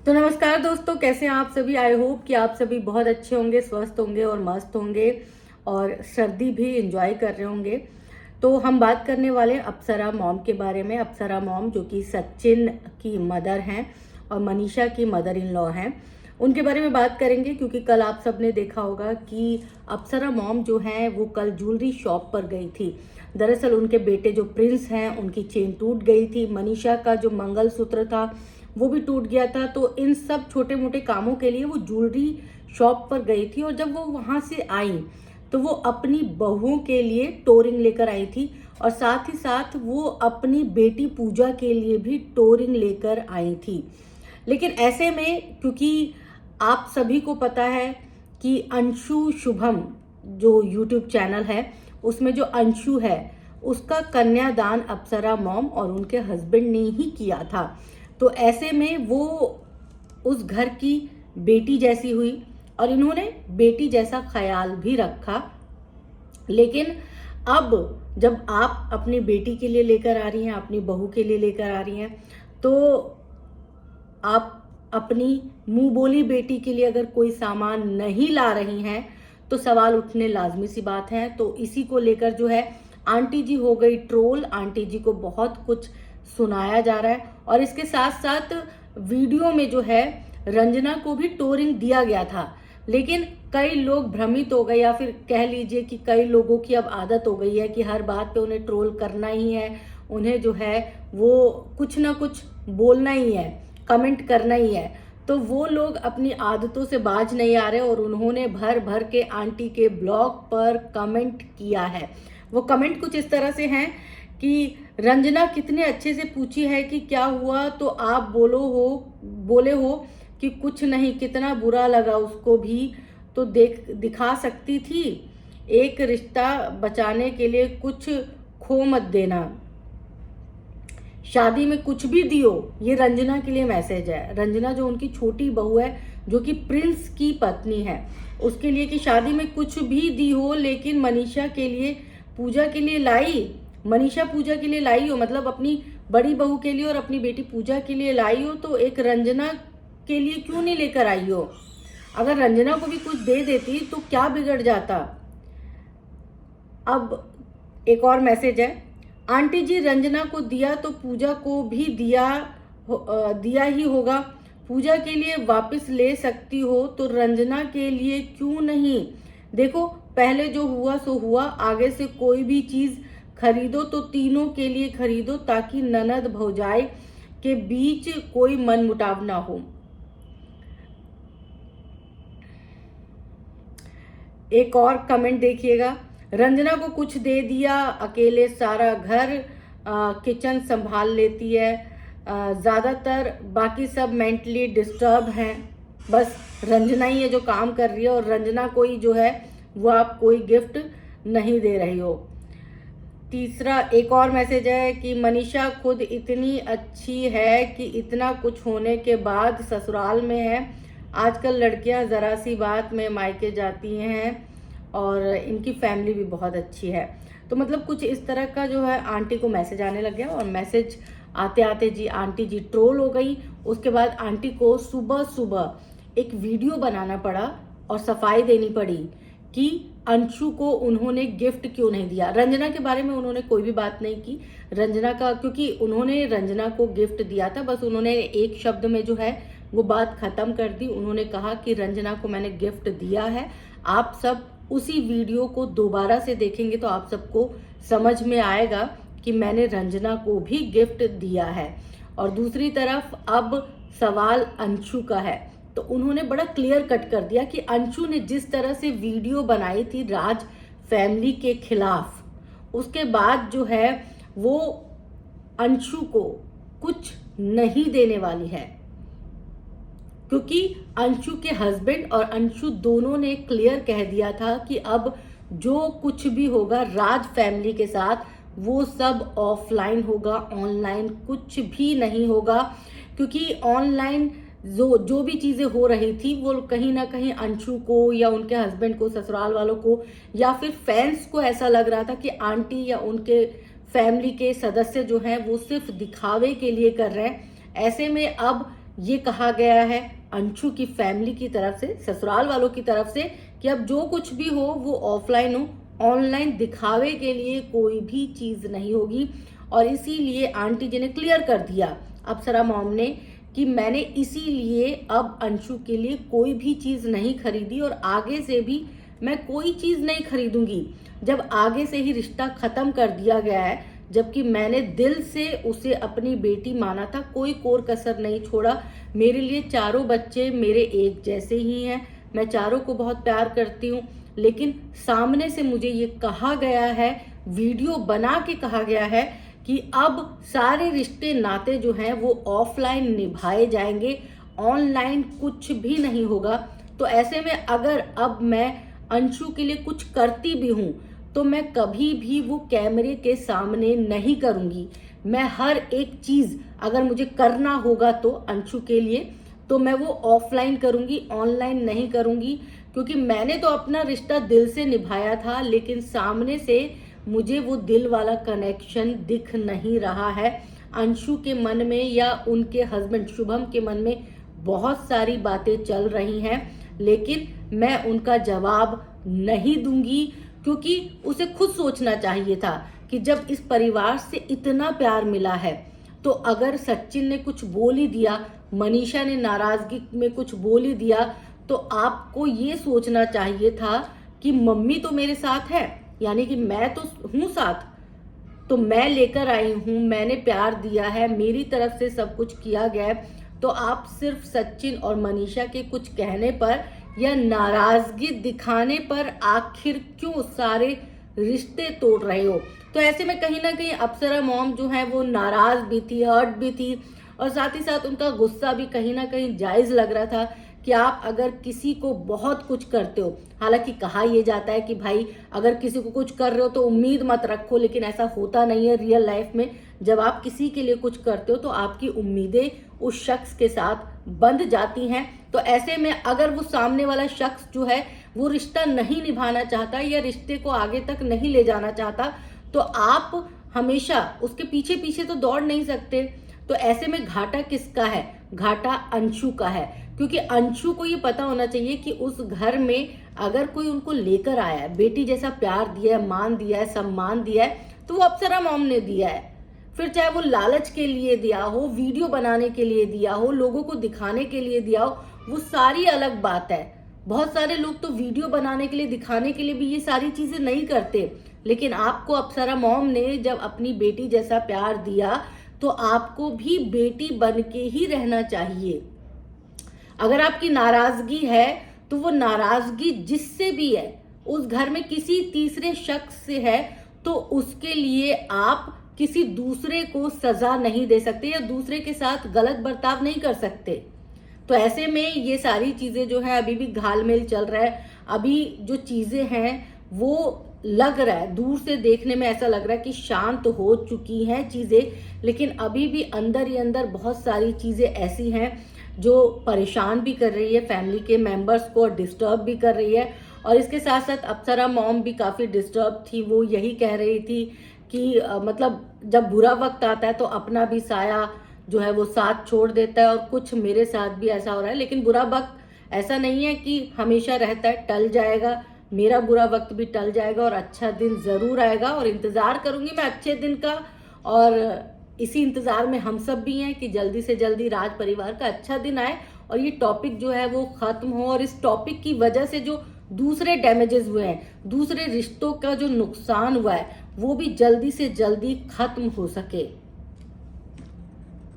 तो नमस्कार दोस्तों, कैसे हैं आप सभी। आई होप कि आप सभी बहुत अच्छे होंगे, स्वस्थ होंगे और मस्त होंगे और सर्दी भी एंजॉय कर रहे होंगे। तो हम बात करने वाले हैं अप्सरा मॉम के बारे में। अप्सरा मॉम जो कि सचिन की मदर हैं और मनीषा की मदर इन लॉ हैं, उनके बारे में बात करेंगे। क्योंकि कल आप सबने देखा होगा कि अप्सरा मॉम जो हैं वो कल ज्वेलरी शॉप पर गई थी। दरअसल उनके बेटे जो प्रिंस हैं उनकी चेन टूट गई थी, मनीषा का जो मंगलसूत्र था वो भी टूट गया था। तो इन सब छोटे मोटे कामों के लिए वो ज्वेलरी शॉप पर गई थी और जब वो वहां से आई तो वो अपनी बहुओं के लिए टोरिंग लेकर आई थी और साथ ही साथ वो अपनी बेटी पूजा के लिए भी टोरिंग लेकर आई थी। लेकिन ऐसे में, क्योंकि आप सभी को पता है कि अंशु शुभम जो यूट्यूब चैनल है उसमें जो अंशु है उसका कन्यादान अप्सरा मॉम और उनके हस्बैंड ने ही किया था। तो ऐसे में वो उस घर की बेटी जैसी हुई और इन्होंने बेटी जैसा ख्याल भी रखा। लेकिन अब जब आप अपनी बेटी के लिए लेकर आ रही हैं, अपनी बहू के लिए लेकर आ रही हैं, तो आप अपनी मुंह बोली बेटी के लिए अगर कोई सामान नहीं ला रही हैं तो सवाल उठने लाजमी सी बात है। तो इसी को लेकर जो है आंटी जी हो गई ट्रोल। आंटी जी को बहुत कुछ सुनाया जा रहा है और इसके साथ साथ वीडियो में जो है रंजना को भी टोरिंग दिया गया था। लेकिन कई लोग भ्रमित हो गए, या फिर कह लीजिए कि कई लोगों की अब आदत हो गई है कि हर बात पे उन्हें ट्रोल करना ही है, उन्हें जो है वो कुछ ना कुछ बोलना ही है, कमेंट करना ही है। तो वो लोग अपनी आदतों से बाज नहीं आ रहे और उन्होंने भर भर के आंटी के ब्लॉग पर कमेंट किया है। वो कमेंट कुछ इस तरह से हैं कि रंजना कितने अच्छे से पूछी है कि क्या हुआ तो आप बोले हो कि कुछ नहीं, कितना बुरा लगा उसको भी तो दिखा सकती थी। एक रिश्ता बचाने के लिए कुछ खो मत देना, शादी में कुछ भी दियो। ये रंजना के लिए मैसेज है। रंजना जो उनकी छोटी बहू है, जो कि प्रिंस की पत्नी है, उसके लिए कि शादी में कुछ भी दी हो, लेकिन मनीषा के लिए पूजा के लिए लाई। मनीषा पूजा के लिए लाई हो, मतलब अपनी बड़ी बहू के लिए और अपनी बेटी पूजा के लिए लाई हो, तो एक रंजना के लिए क्यों नहीं लेकर आई हो। अगर रंजना को भी कुछ दे देती तो क्या बिगड़ जाता। अब एक और मैसेज है, आंटी जी रंजना को दिया तो पूजा को भी दिया ही होगा। पूजा के लिए वापस ले सकती हो तो रंजना के लिए क्यों नहीं। देखो पहले जो हुआ सो हुआ, आगे से कोई भी चीज खरीदो तो तीनों के लिए खरीदो ताकि ननद भौजाई के बीच कोई मनमुटाव ना हो। एक और कमेंट देखिएगा, रंजना को कुछ दे दिया, अकेले सारा घर किचन संभाल लेती है, ज़्यादातर बाकी सब मेंटली डिस्टर्ब हैं। बस रंजना ही है जो काम कर रही है और रंजना को ही जो है वो आप कोई गिफ्ट नहीं दे रही हो। तीसरा एक और मैसेज है कि मनीषा खुद इतनी अच्छी है कि इतना कुछ होने के बाद ससुराल में है। आजकल लड़कियां ज़रा सी बात में मायके जाती हैं और इनकी फैमिली भी बहुत अच्छी है। तो मतलब कुछ इस तरह का जो है आंटी को मैसेज आने लग गया और मैसेज आते आते जी आंटी जी ट्रोल हो गई। उसके बाद आंटी को सुबह सुबह एक वीडियो बनाना पड़ा और सफाई देनी पड़ी कि अंशु को उन्होंने गिफ्ट क्यों नहीं दिया। रंजना के बारे में उन्होंने कोई भी बात नहीं की। रंजना का, क्योंकि उन्होंने रंजना को गिफ्ट दिया था, बस उन्होंने एक शब्द में जो है वो बात खत्म कर दी। उन्होंने कहा कि रंजना को मैंने गिफ्ट दिया है। आप सब उसी वीडियो को दोबारा से देखेंगे तो आप सबको समझ में आएगा कि मैंने रंजना को भी गिफ्ट दिया है। और दूसरी तरफ अब सवाल अंशु का है, तो उन्होंने बड़ा क्लियर कट कर दिया कि अंशु ने जिस तरह से वीडियो बनाई थी राज फैमिली के खिलाफ, उसके बाद जो है वो अंशु को कुछ नहीं देने वाली है। क्योंकि अंशु के हस्बैंड और अंशु दोनों ने क्लियर कह दिया था कि अब जो कुछ भी होगा राज फैमिली के साथ वो सब ऑफलाइन होगा, ऑनलाइन कुछ भी नहीं होगा। क्योंकि ऑनलाइन जो भी चीजें हो रही थी वो कहीं ना कहीं अंशु को या उनके हस्बैंड को, ससुराल वालों को या फिर फैंस को ऐसा लग रहा था कि आंटी या उनके फैमिली के सदस्य जो हैं वो सिर्फ दिखावे के लिए कर रहे हैं। ऐसे में अब ये कहा गया है अंशु की फैमिली की तरफ से, ससुराल वालों की तरफ से, कि अब जो कुछ भी हो वो ऑफलाइन हो, ऑनलाइन दिखावे के लिए कोई भी चीज नहीं होगी। और इसीलिए आंटी जी ने क्लियर कर दिया, अप्सरा मॉम ने, कि मैंने इसीलिए अब अंशु के लिए कोई भी चीज नहीं खरीदी और आगे से भी मैं कोई चीज नहीं खरीदूंगी। जब आगे से ही रिश्ता खत्म कर दिया गया है, जबकि मैंने दिल से उसे अपनी बेटी माना था, कोई कोर कसर नहीं छोड़ा। मेरे लिए चारों बच्चे मेरे एक जैसे ही हैं, मैं चारों को बहुत प्यार करती हूँ। लेकिन सामने से मुझे ये कहा गया है, वीडियो बना के कहा गया है कि अब सारे रिश्ते नाते जो हैं वो ऑफलाइन निभाए जाएंगे, ऑनलाइन कुछ भी नहीं होगा। तो ऐसे में अगर अब मैं अंशु के लिए कुछ करती भी हूँ तो मैं कभी भी वो कैमरे के सामने नहीं करूँगी। मैं हर एक चीज़ अगर मुझे करना होगा तो अंशु के लिए, तो मैं वो ऑफलाइन करूँगी, ऑनलाइन नहीं करूँगी। क्योंकि मैंने तो अपना रिश्ता दिल से निभाया था, लेकिन सामने से मुझे वो दिल वाला कनेक्शन दिख नहीं रहा है। अंशु के मन में या उनके हस्बैंड शुभम के मन में बहुत सारी बातें चल रही हैं, लेकिन मैं उनका जवाब नहीं दूंगी, क्योंकि उसे खुद सोचना चाहिए था कि जब इस परिवार से इतना प्यार मिला है, तो अगर सचिन ने कुछ बोल ही दिया, मनीषा ने नाराजगी में कुछ बोल ही दिया, तो आपको ये सोचना चाहिए था कि मम्मी तो मेरे साथ है, यानी कि मैं तो हूँ साथ, तो मैं लेकर आई हूँ, मैंने प्यार दिया है, मेरी तरफ से सब कुछ किया गया है, तो आप सिर्फ सचिन और मनीषा के कुछ कहने पर या नाराजगी दिखाने पर आखिर क्यों सारे रिश्ते तोड़ रहे हो। तो ऐसे में कहीं ना कहीं अप्सरा मॉम जो है वो नाराज भी थी, हर्ट भी थी, और साथ ही साथ उनका गुस्सा भी कहीं ना कहीं जायज लग रहा था कि आप अगर किसी को बहुत कुछ करते हो, हालांकि कहा यह जाता है कि भाई अगर किसी को कुछ कर रहे हो तो उम्मीद मत रखो, लेकिन ऐसा होता नहीं है रियल लाइफ में। जब आप किसी के लिए कुछ करते हो तो आपकी उम्मीदें उस शख्स के साथ बंध जाती हैं। तो ऐसे में अगर वो सामने वाला शख्स जो है वो रिश्ता नहीं निभाना चाहता या रिश्ते को आगे तक नहीं ले जाना चाहता, तो आप हमेशा उसके पीछे पीछे तो दौड़ नहीं सकते। तो ऐसे में घाटा किसका है? घाटा अंशु का है, क्योंकि अंशु को ये पता होना चाहिए कि उस घर में अगर कोई उनको लेकर आया है, बेटी जैसा प्यार दिया है, मान दिया है, सम्मान दिया है, तो वो अप्सरा मॉम ने दिया है। फिर चाहे वो लालच के लिए दिया हो, वीडियो बनाने के लिए दिया हो, लोगों को दिखाने के लिए दिया हो, वो सारी अलग बात है। बहुत सारे लोग तो वीडियो बनाने के लिए, दिखाने के लिए भी ये सारी चीजें नहीं करते, लेकिन आपको अप्सरा मॉम ने जब अपनी बेटी जैसा प्यार दिया तो आपको भी बेटी बन के ही रहना चाहिए। अगर आपकी नाराजगी है तो वो नाराजगी जिससे भी है, उस घर में किसी तीसरे शख्स से है, तो उसके लिए आप किसी दूसरे को सजा नहीं दे सकते या दूसरे के साथ गलत बर्ताव नहीं कर सकते। तो ऐसे में ये सारी चीजें जो है अभी भी घालमेल चल रहा है। अभी जो चीजें हैं वो लग रहा है, दूर से देखने में ऐसा लग रहा है कि शांत हो चुकी हैं चीजें, लेकिन अभी भी अंदर ही अंदर बहुत सारी चीजें ऐसी हैं जो परेशान भी कर रही है फैमिली के मेंबर्स को और डिस्टर्ब भी कर रही है। और इसके साथ साथ अप्सरा मॉम भी काफी डिस्टर्ब थी। वो यही कह रही थी कि मतलब जब बुरा वक्त आता है तो अपना भी साया जो है वो साथ छोड़ देता है, और कुछ मेरे साथ भी ऐसा हो रहा है। लेकिन बुरा वक्त ऐसा नहीं है कि हमेशा रहता है, टल जाएगा। मेरा बुरा वक्त भी टल जाएगा और अच्छा दिन जरूर आएगा, और इंतजार करूंगी मैं अच्छे दिन का। और इसी इंतजार में हम सब भी हैं कि जल्दी से जल्दी राज परिवार का अच्छा दिन आए और ये टॉपिक जो है वो खत्म हो, और इस टॉपिक की वजह से जो दूसरे डैमेजेस हुए हैं, दूसरे रिश्तों का जो नुकसान हुआ है, वो भी जल्दी से जल्दी खत्म हो सके।